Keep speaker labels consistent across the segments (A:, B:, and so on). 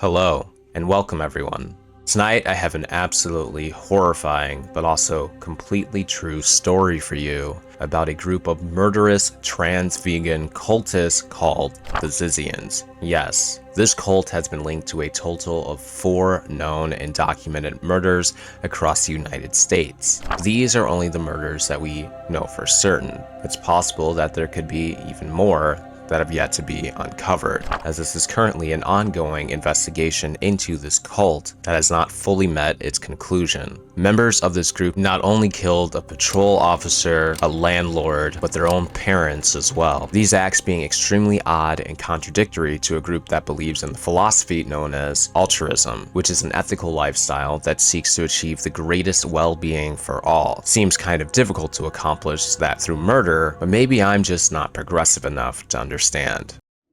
A: Hello, and welcome everyone. Tonight I have an absolutely horrifying, but also completely true story for you about a group of murderous trans-vegan cultists called the Zizians. Yes, this cult has been linked to a total of 4 known and documented murders across the United States. These are only the murders that we know for certain. It's possible that there could be even more that have yet to be uncovered, as this is currently an ongoing investigation into this cult that has not fully met its conclusion. Members of this group not only killed a patrol officer, a landlord, but their own parents as well. These acts being extremely odd and contradictory to a group that believes in the philosophy known as altruism, which is an ethical lifestyle that seeks to achieve the greatest well-being for all. Seems kind of difficult to accomplish that through murder, but maybe I'm just not progressive enough to understand.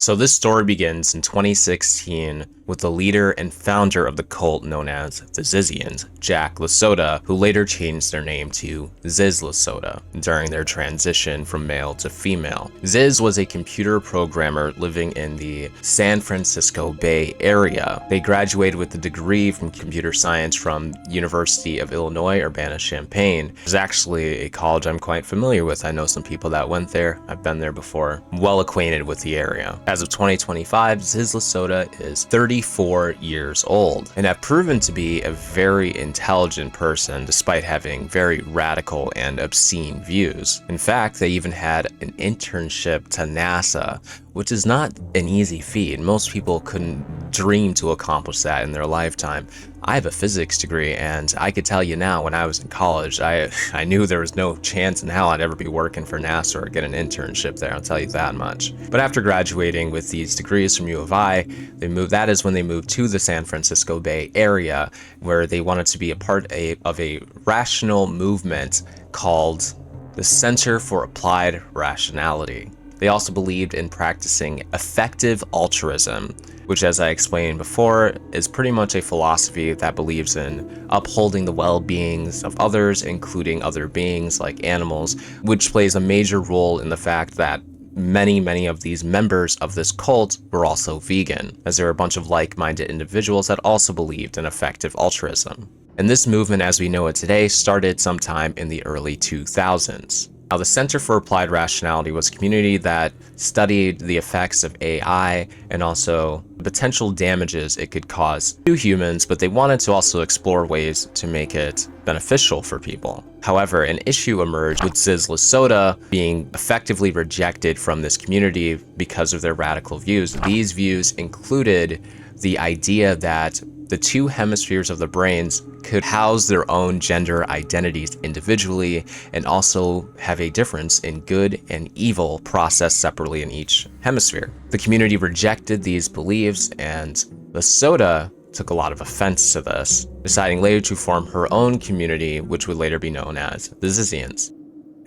A: So this story begins in 2016 with the leader and founder of the cult known as the Zizians, Jack Lasota, who later changed their name to Ziz Lasota during their transition from male to female. Ziz was a computer programmer living in the San Francisco Bay Area. They graduated with a degree from computer science from University of Illinois, Urbana-Champaign. It's actually a college I'm quite familiar with. I know some people that went there. I've been there before. I'm well acquainted with the area. As of 2025, Ziz Lasota is 34 years old and have proven to be a very intelligent person despite having very radical and obscene views. In fact, they even had an internship to NASA, which is not an easy feat. Most people couldn't dream to accomplish that in their lifetime. I have a physics degree, and I could tell you now, when I was in college, I knew there was no chance in hell I'd ever be working for NASA or get an internship there, I'll tell you that much. But after graduating with these degrees from U of I, that is when they moved to the San Francisco Bay Area, where they wanted to be a part of a rational movement called the Center for Applied Rationality. They also believed in practicing effective altruism, which, as I explained before, is pretty much a philosophy that believes in upholding the well-beings of others, including other beings like animals, which plays a major role in the fact that many of these members of this cult were also vegan, as there are a bunch of like-minded individuals that also believed in effective altruism. And this movement, as we know it today, started sometime in the early 2000s. Now, the Center for Applied Rationality was a community that studied the effects of AI and also the potential damages it could cause to humans, but they wanted to also explore ways to make it beneficial for people. However, an issue emerged with Ziz Lasota being effectively rejected from this community because of their radical views. These views included the idea that the two hemispheres of the brains could house their own gender identities individually and also have a difference in good and evil processed separately in each hemisphere. The community rejected these beliefs, and Lasota took a lot of offense to this, deciding later to form her own community, which would later be known as the Zizians.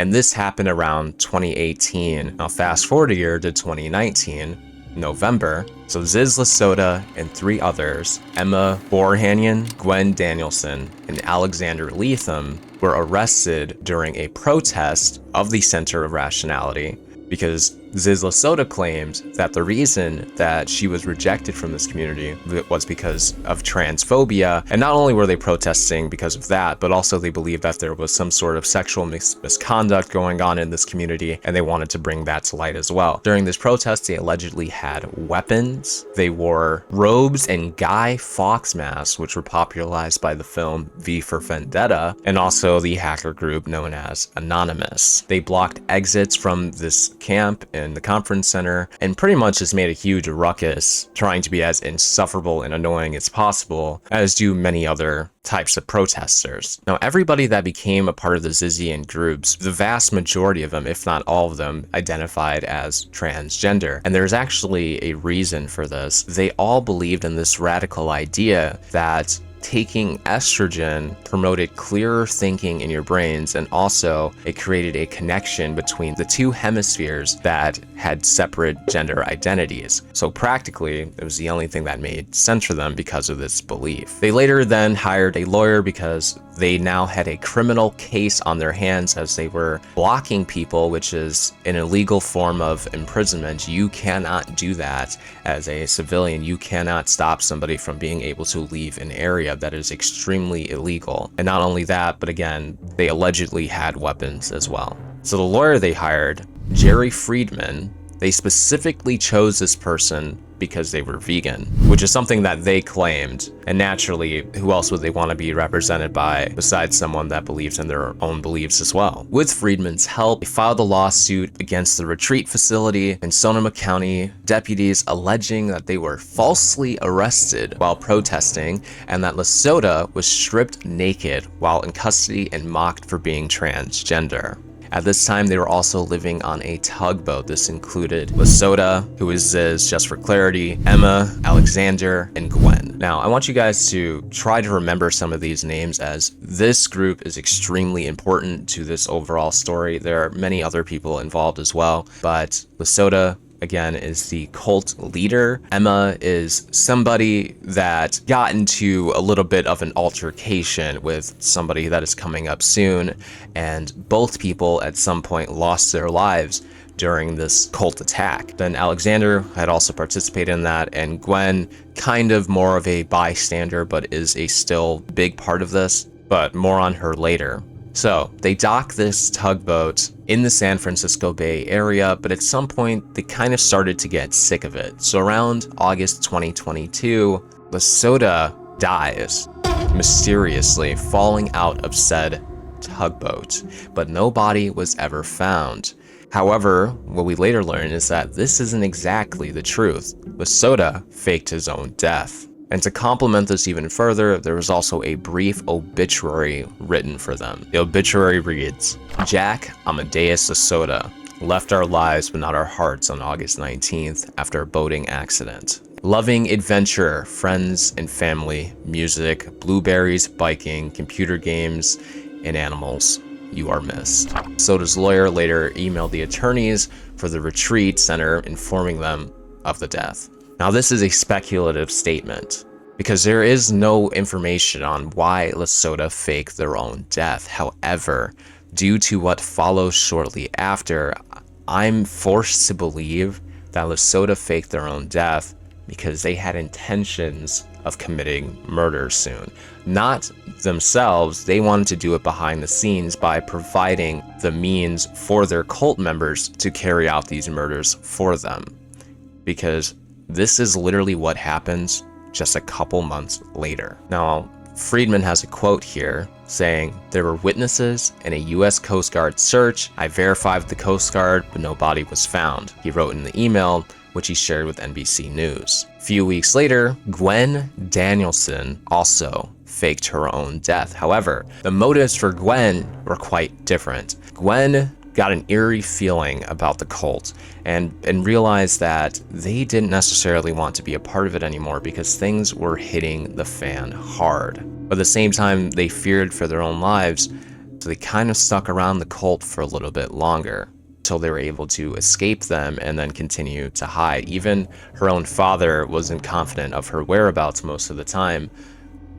A: And this happened around 2018. Now fast forward a year to 2019. November, so Ziz Lasota and 3 others, Emma Borhanian, Gwen Danielson, and Alexander Leatham, were arrested during a protest of the Center of Rationality because Ziz Lasota claimed that the reason that she was rejected from this community was because of transphobia. And not only were they protesting because of that, but also they believed that there was some sort of sexual misconduct going on in this community, and they wanted to bring that to light as well. During this protest, they allegedly had weapons. They wore robes and Guy Fawkes masks, which were popularized by the film V for Vendetta, and also the hacker group known as Anonymous. They blocked exits from this camp in the conference center and pretty much just made a huge ruckus, trying to be as insufferable and annoying as possible, as do many other types of protesters. Now, everybody that became a part of the Zizian groups, the vast majority of them, if not all of them, identified as transgender. And there's actually a reason for this. They all believed in this radical idea that taking estrogen promoted clearer thinking in your brains, and also it created a connection between the two hemispheres that had separate gender identities. So practically, it was the only thing that made sense for them because of this belief. They later then hired a lawyer because they now had a criminal case on their hands, as they were blocking people, which is an illegal form of imprisonment. You cannot do that as a civilian. You cannot stop somebody from being able to leave an area. That is extremely illegal. And not only that, but again, they allegedly had weapons as well. So the lawyer they hired, Jerry Friedman, they specifically chose this person because they were vegan, which is something that they claimed. And naturally, who else would they want to be represented by besides someone that believes in their own beliefs as well? With Friedman's help, they filed a lawsuit against the retreat facility in Sonoma County, deputies alleging that they were falsely arrested while protesting and that Lesota was stripped naked while in custody and mocked for being transgender. At this time, they were also living on a tugboat. This included Lesota, who is Ziz, just for clarity, Emma, Alexander, and Gwen. Now, I want you guys to try to remember some of these names, as this group is extremely important to this overall story. There are many other people involved as well, but Lesota, again, is the cult leader. Emma is somebody that got into a little bit of an altercation with somebody that is coming up soon, and both people at some point lost their lives during this cult attack. Then Alexander had also participated in that, and Gwen, kind of more of a bystander, but is a still big part of this, but more on her later. So they dock this tugboat in the San Francisco Bay Area, but at some point they kind of started to get sick of it. So around August 2022, Lesota dies, mysteriously falling out of said tugboat, but no body was ever found. However, what we later learn is that this isn't exactly the truth. Lesota faked his own death. And to complement this even further, there was also a brief obituary written for them. The obituary reads, "Jack Amadeus Lesota left our lives but not our hearts on August 19th after a boating accident. Loving adventure, friends and family, music, blueberries, biking, computer games, and animals. You are missed." Lesota's lawyer later emailed the attorneys for the retreat center informing them of the death. Now, this is a speculative statement because there is no information on why Lesota faked their own death. However, due to what follows shortly after, I'm forced to believe that Lesota faked their own death because they had intentions of committing murder soon. Not themselves, they wanted to do it behind the scenes by providing the means for their cult members to carry out these murders for them. Because this is literally what happens just a couple months later. Now, Friedman has a quote here saying, "There were witnesses and a US Coast Guard search. I verified with the Coast Guard, but no body was found," he wrote in the email, which he shared with NBC News. A few weeks later, Gwen Danielson also faked her own death. However, the motives for Gwen were quite different. Gwen got an eerie feeling about the cult and realized that they didn't necessarily want to be a part of it anymore because things were hitting the fan hard. But at the same time, they feared for their own lives, so they kind of stuck around the cult for a little bit longer until they were able to escape them and then continue to hide. Even her own father wasn't confident of her whereabouts most of the time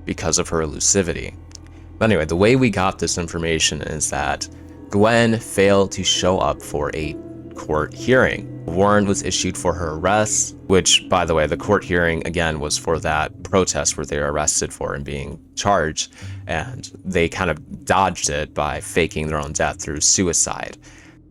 A: because of her elusivity. But anyway, the way we got this information is that Gwen failed to show up for a court hearing. A warrant was issued for her arrest, which, by the way, the court hearing, again, was for that protest where they were arrested for and being charged, and they kind of dodged it by faking their own death through suicide.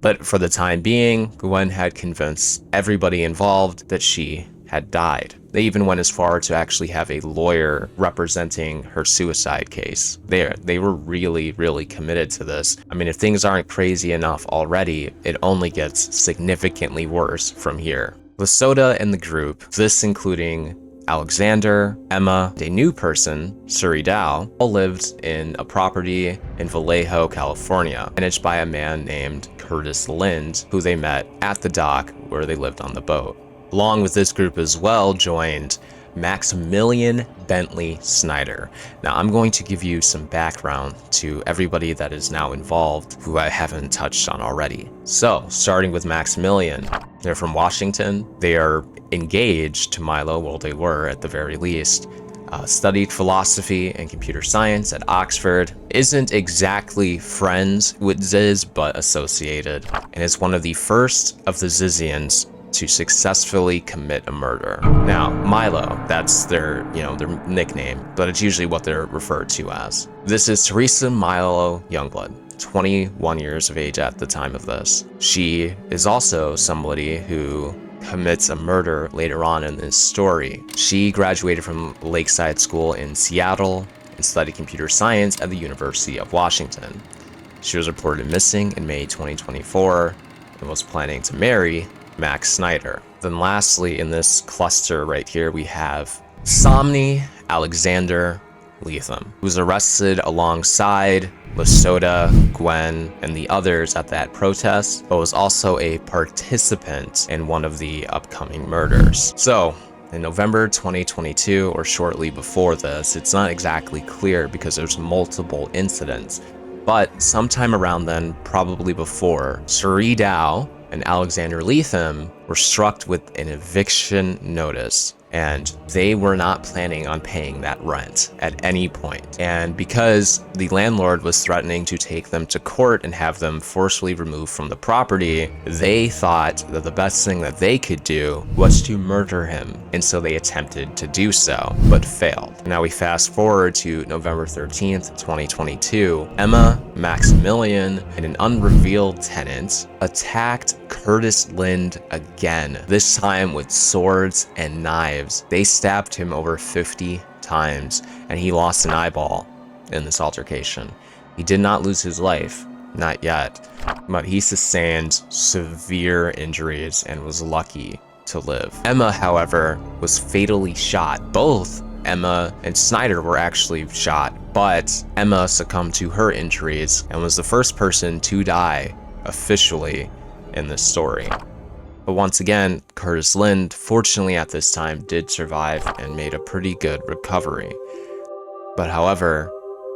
A: But for the time being, Gwen had convinced everybody involved that she had died. They even went as far to actually have a lawyer representing her suicide case. They were really, really committed to this. I mean, if things aren't crazy enough already, it only gets significantly worse from here. Lesota and the group, this including Alexander, Emma, a new person, Suri Dow, all lived in a property in Vallejo, California, managed by a man named Curtis Lind, who they met at the dock where they lived on the boat. Along with this group as well joined Maximilian Bentley Snyder. Now, I'm going to give you some background to everybody that is now involved who I haven't touched on already. So, starting with Maximilian, they're from Washington. They are engaged to Milo, well, they were at the very least. Studied philosophy and computer science at Oxford, isn't exactly friends with Ziz, but associated, and is one of the first of the Zizians to successfully commit a murder. Now, Milo, that's their nickname, but it's usually what they're referred to as. This is Teresa Milo Youngblood, 21 years of age at the time of this. She is also somebody who commits a murder later on in this story. She graduated from Lakeside School in Seattle and studied computer science at the University of Washington. She was reported missing in May 2024 and was planning to marry Max Snyder. Then lastly, in this cluster right here, we have Somni Alexander Leatham, who was arrested alongside Lasota, Gwen, and the others at that protest, but was also a participant in one of the upcoming murders. So, in November 2022, or shortly before this, it's not exactly clear because there's multiple incidents, but sometime around then, probably before, Suri Dow and Alexander Leatham were struck with an eviction notice, and they were not planning on paying that rent at any point. And because the landlord was threatening to take them to court and have them forcibly removed from the property, they thought that the best thing that they could do was to murder him. And so they attempted to do so, but failed. Now we fast forward to November 13th, 2022. Emma, Maximilian, and an unrevealed tenant attacked Curtis Lind again, this time with swords and knives. They stabbed him over 50 times, and he lost an eyeball in this altercation. He did not lose his life, not yet, but he sustained severe injuries and was lucky to live. Emma, however, was fatally shot. Both Emma and Snyder were actually shot, but Emma succumbed to her injuries and was the first person to die officially in this story. But once again, Curtis Lind, fortunately at this time, did survive and made a pretty good recovery. But however,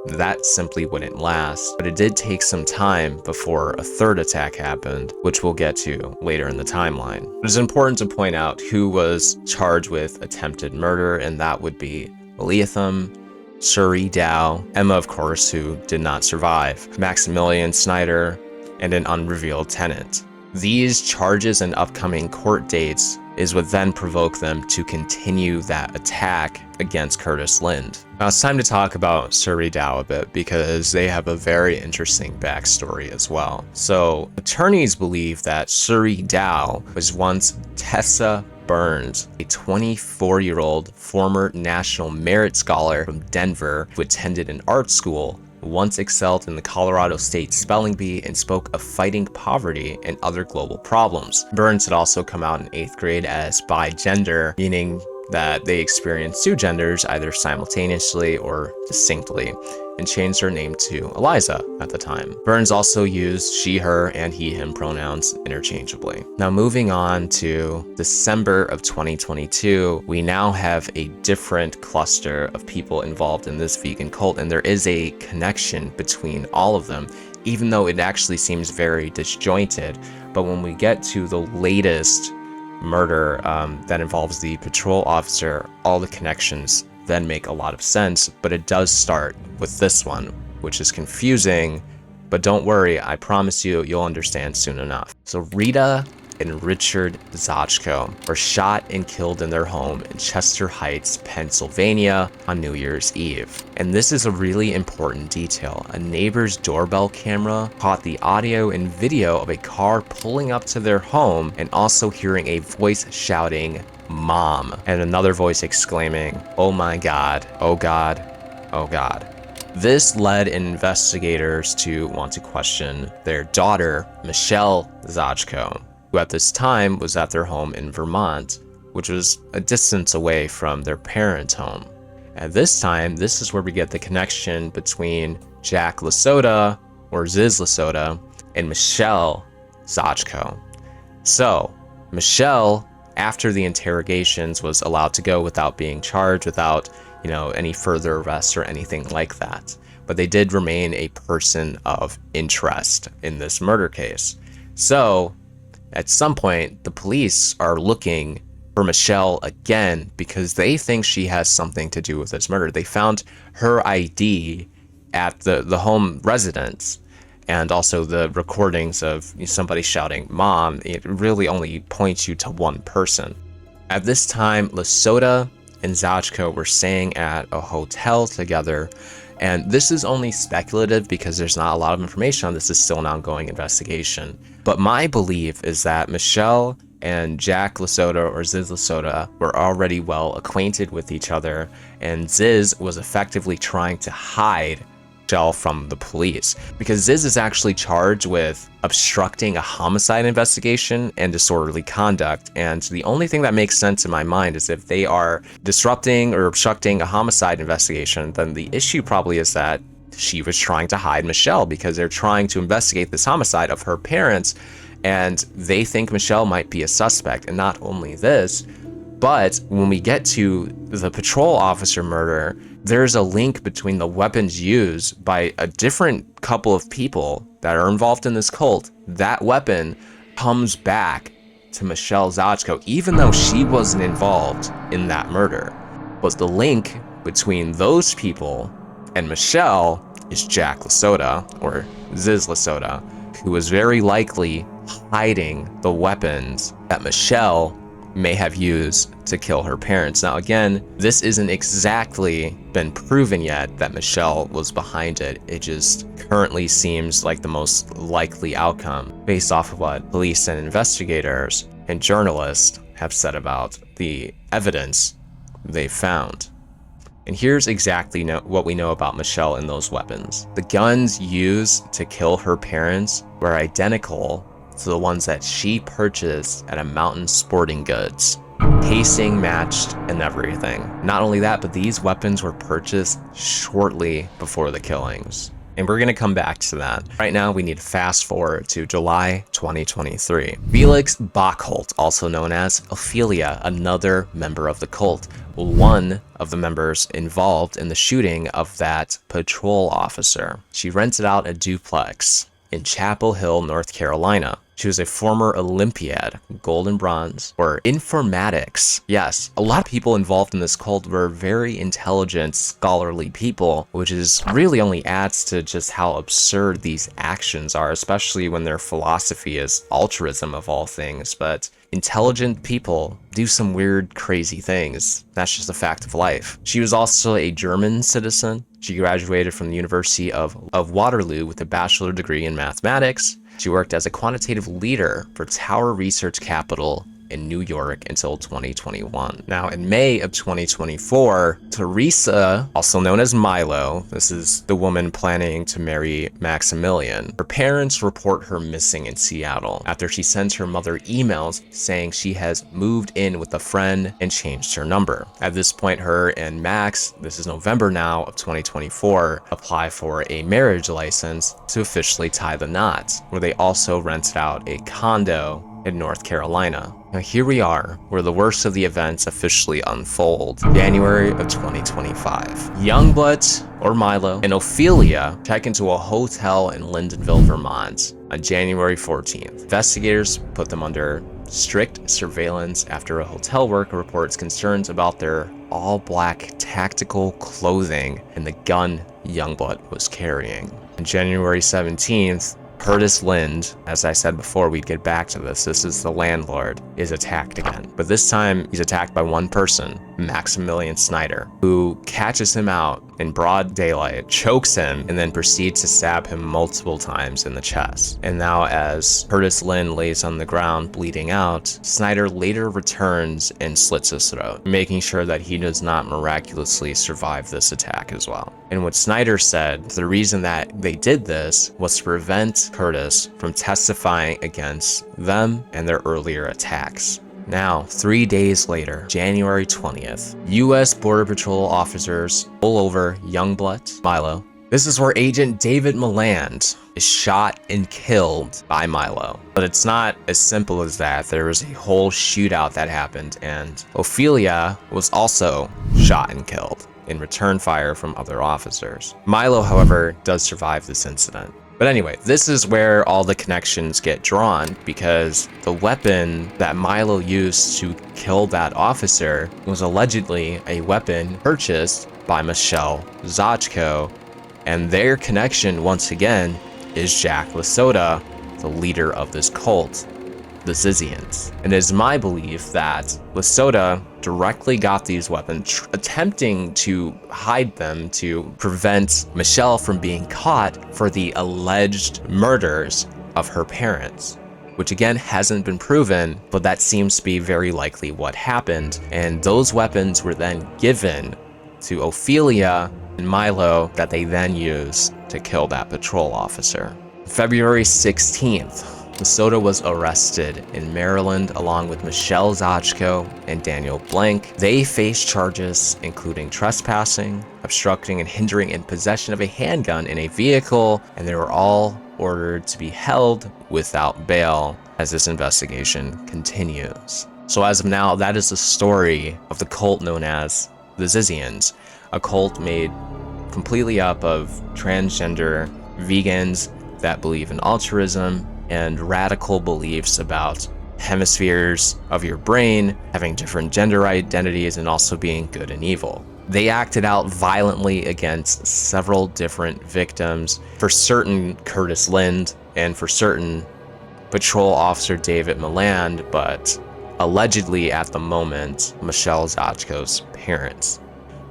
A: that simply wouldn't last. But it did take some time before a third attack happened, which we'll get to later in the timeline. It's important to point out who was charged with attempted murder, and that would be Leatham, Suri Dow, Emma, of course, who did not survive, Maximilian Snyder, and an unrevealed tenant. These charges and upcoming court dates is what then provoked them to continue that attack against Curtis Lind. Now it's time to talk about Suri Dow a bit because they have a very interesting backstory as well. So attorneys believe that Suri Dow was once Tessa Burns, a 24-year-old former National Merit Scholar from Denver who attended an art school, once excelled in the Colorado State Spelling Bee, and spoke of fighting poverty and other global problems. Burns had also come out in 8th grade as bi-gender, meaning that they experienced two genders either simultaneously or distinctly, and changed her name to Eliza at the time. Burns also used she, her, and he, him pronouns interchangeably. Now moving on to December of 2022, we now have a different cluster of people involved in this vegan cult, and there is a connection between all of them, even though it actually seems very disjointed. But when we get to the latest murder that involves the patrol officer, all the connections then make a lot of sense, but it does start with this one, which is confusing, but don't worry, I promise you, you'll understand soon enough. So Rita and Richard Zachko were shot and killed in their home in Chester Heights, Pennsylvania on New Year's Eve. And this is a really important detail. A neighbor's doorbell camera caught the audio and video of a car pulling up to their home and also hearing a voice shouting, "Mom," and another voice exclaiming, "Oh my God, oh God, oh God." This led investigators to want to question their daughter, Michelle Zachko, who at this time was at their home in Vermont, which was a distance away from their parents' home. At this time, this is where we get the connection between Jack Lasota, or Ziz Lasota, and Michelle Zachko. So, Michelle after the interrogations, was allowed to go without being charged, without, any further arrests or anything like that. But they did remain a person of interest in this murder case. So at some point, the police are looking for Michelle again because they think she has something to do with this murder. They found her ID at the home residence, and also the recordings of somebody shouting "Mom." It really only points you to one person. At this time, Lasota and Zachko were staying at a hotel together, and this is only speculative because there's not a lot of information on this. Is still an ongoing investigation. But my belief is that Michelle and Jack Lasota, or Ziz Lasota, were already well acquainted with each other, and Ziz was effectively trying to hide Michelle from the police, because Ziz is actually charged with obstructing a homicide investigation and disorderly conduct. And the only thing that makes sense in my mind is if they are disrupting or obstructing a homicide investigation, then the issue probably is that she was trying to hide Michelle because they're trying to investigate this homicide of her parents, and they think Michelle might be a suspect. And not only this, but when we get to the patrol officer murder, there's a link between the weapons used by a different couple of people that are involved in this cult. That weapon comes back to Michelle Zachko, even though she wasn't involved in that murder. But the link between those people and Michelle is Jack Lasota, or Ziz Lasota, who was very likely hiding the weapons that Michelle may have used to kill her parents. Now again, this isn't exactly been proven yet that Michelle was behind it. It just currently seems like the most likely outcome based off of what police and investigators and journalists have said about the evidence they found. And here's exactly what we know about Michelle and those weapons. The guns used to kill her parents were identical to the ones that she purchased at a Mountain Sporting Goods. Casing matched and everything. Not only that, but these weapons were purchased shortly before the killings. And we're gonna come back to that. Right now, we need to fast forward to July 2023. Felix Bockholt, also known as Ophelia, another member of the cult, one of the members involved in the shooting of that patrol officer. She rented out a duplex in Chapel Hill, North Carolina. She was a former Olympiad, gold and bronze, or informatics. Yes, a lot of people involved in this cult were very intelligent, scholarly people, which is really only adds to just how absurd these actions are, especially when their philosophy is altruism of all things. But intelligent people do some weird, crazy things. That's just a fact of life. She was also a German citizen. She graduated from the University of Waterloo with a bachelor degree in mathematics. She worked as a quantitative leader for Tower Research Capital in New York until 2021. Now, in May of 2024, Teresa, also known as Milo, this is the woman planning to marry Maximilian, her parents report her missing in Seattle after she sends her mother emails saying she has moved in with a friend and changed her number. At this point, her and Max, this is November now of 2024, apply for a marriage license to officially tie the knot, where they also rented out a condo in North Carolina. Now here we are, where the worst of the events officially unfold. January of 2025. Youngblood, or Milo, and Ophelia check into a hotel in Lyndonville, Vermont on January 14th. Investigators put them under strict surveillance after a hotel worker reports concerns about their all-black tactical clothing and the gun Youngblood was carrying. On January 17th, Curtis Lind, as I said before, we'd get back to this is the landlord, is attacked again. But this time, he's attacked by one person, Maximilian Snyder, who catches him out in broad daylight, chokes him, and then proceeds to stab him multiple times in the chest. And now as Curtis Lind lays on the ground bleeding out, Snyder later returns and slits his throat, making sure that he does not miraculously survive this attack as well. And what Snyder said, the reason that they did this was to prevent Curtis from testifying against them and their earlier attacks. Now, 3 days later, January 20th, U.S. Border Patrol officers pull over Youngblood, Milo, This is where Agent David Milland is shot and killed by Milo. But it's not as simple as that. There was a whole shootout that happened, and Ophelia was also shot and killed in return fire from other officers. Milo, however, does survive this incident. But anyway, this is where all the connections get drawn, because the weapon that Milo used to kill that officer was allegedly a weapon purchased by Michelle Zachko, and their connection, once again, is Jack Lasota, the leader of this cult, the Zizians. And it is my belief that Lasota directly got these weapons, attempting to hide them to prevent Michelle from being caught for the alleged murders of her parents, which again hasn't been proven, but that seems to be very likely what happened. And those weapons were then given to Ophelia and Milo that they then used to kill that patrol officer. February 16th, Lasota was arrested in Maryland along with Michelle Zachko and Daniel Blank. They faced charges including trespassing, obstructing and hindering in possession of a handgun in a vehicle, and they were all ordered to be held without bail as this investigation continues. So as of now, that is the story of the cult known as the Zizians, a cult made completely up of transgender vegans that believe in altruism and radical beliefs about hemispheres of your brain having different gender identities and also being good and evil. They acted out violently against several different victims, for certain Curtis Lind and for certain Patrol Officer David Milland, but allegedly at the moment Michelle Zachko's parents.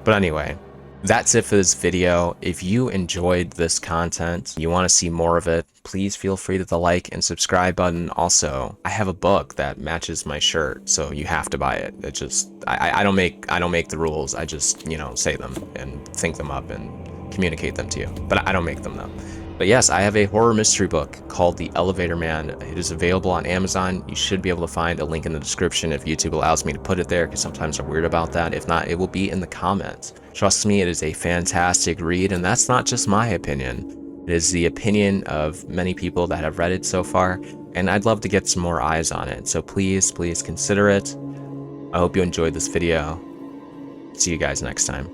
A: But anyway, that's it for this video. If you enjoyed this content, you want to see more of it, please feel free to hit the like and subscribe button. Also, I have a book that matches my shirt, so you have to buy it. It just, I don't make the rules. I just, say them and think them up and communicate them to you. But I don't make them though. But yes, I have a horror mystery book called The Elevator Man. It is available on Amazon. You should be able to find a link in the description if YouTube allows me to put it there, because sometimes I'm weird about that. If not, it will be in the comments. Trust me, it is a fantastic read, and that's not just my opinion. It is the opinion of many people that have read it so far, and I'd love to get some more eyes on it. So please consider it. I hope you enjoyed this video. See you guys next time.